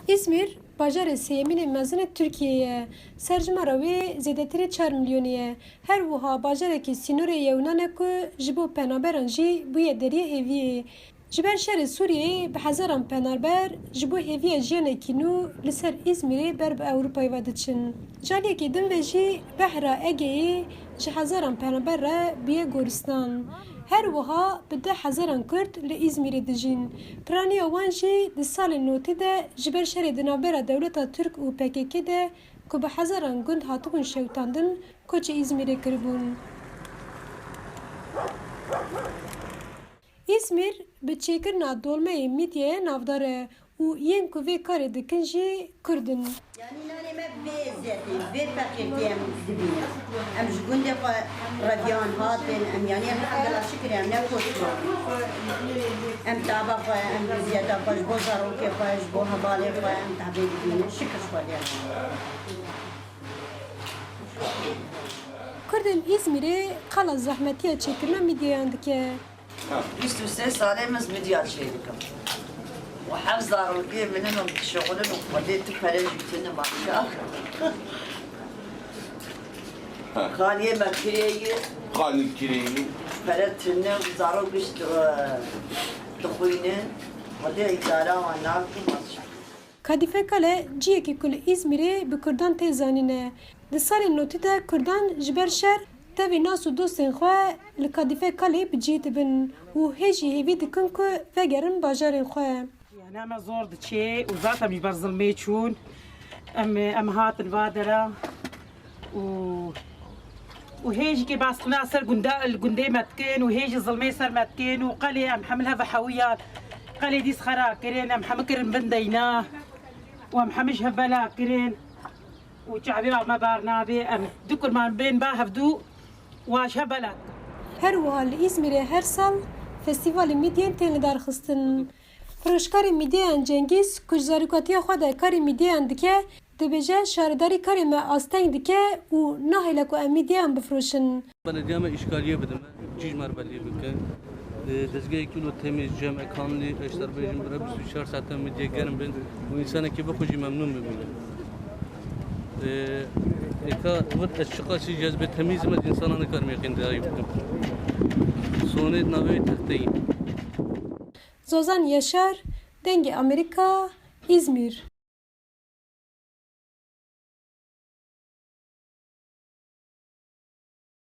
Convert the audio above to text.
İzmir, bajarê sêyemînê mezin Türkiye'ye. Serjmara wê zêdetirî 4 milyonî ye. Her wiha bajarekî sînorê Yewnan e ku ji bo penaberan jî bûye deriyê hêviyê. Ji ber şerê Sûriyeyê bi hezaran penaber ji bo hêviya jiyanekî nû li ser İzmîrê ber bi Ewropayê ve diçin. Caliyekî din ve jî behra Egeyê ji hezaran penaber re bûye goristan. Her wiha bi 10,000 Kurd li İzmîrê dijîn. Piraniya wan jî di salên notî de ji ber şerê di navbera dewleta Türk û PKK de ku bi hezaran gund hatibûn şewitandin koçê İzmîrê kiribûn. İzmir bi çêkirina dolmeyê mîdyaya navdar e û yên ku vê karê dikin jî Kurd in. Yani nanê me vê zetê, vê PKK em dibîne. Em ji gundê xwe reviyan hatin, em yani elhamdülillah şükür em nekoçma. Em taba xwe, em viziyeta xwe ji bo zarokê xwe, ji bo hevalê xwe em tevbê dibîne. Şükür Xwedê. Kurdên İzmîrê qala zehmetiya çêkirina mîdyayan dike. 23 ساله مز مديال شيء لكم وحفظ ضروري منهم شغلهم ووديت فرج بتنا ما شاء خالية مكرية خالي الكريمي فرتنا وزارو بيش تخوينه ودي إدارة وناك ما شاء Kadife Kale ciyekî ku li İzmîrê bi Kurdan tê zanîne. Di salên notî de Kurdan ji ber şer tevê nas û dostên xwe li Kadife Kalê bi cî dibin û hêjî hêvî dikin ku vegerin bajarên xwe. Yani ama zor diçe û zaten ji ber zilmê çûn em hatin vadera û hêjî basqina ser gundê me dikin û hêjî zilmê ser me dikin û qelê em hemil heve hewiyan qelê dîs xera kirin em hemû kirin bin deyna û em hemû ji hev bela kirin û çavê me bar nabê em du kurman bên ba hevdû wa ji hev bela. Her wiha li İzmîrê her sal festîvalê mîdyên tên li darxistin. Pirojkarê mîdyayan Cengiz ku ji zarokatiya xwe de karê mîdyayan dike, dibêje şaredarî karê me asteng dike û nahêle ku em mîdyayan bifroşin. Belediyeme işgaliye bidim. Cîjmer belliye bike. Dezgehê kilo temiz cem kanlı eşler bejim bire 24 saatten medya gerim bin. Bu insaneki bu kuji memnun bibine. Eka vırt eşçıkası cezbe temiz med insanını karmaya kendaya bidim. Sonet navê tirteyim. Zozan Yaşar, Dengê Amerika, İzmir.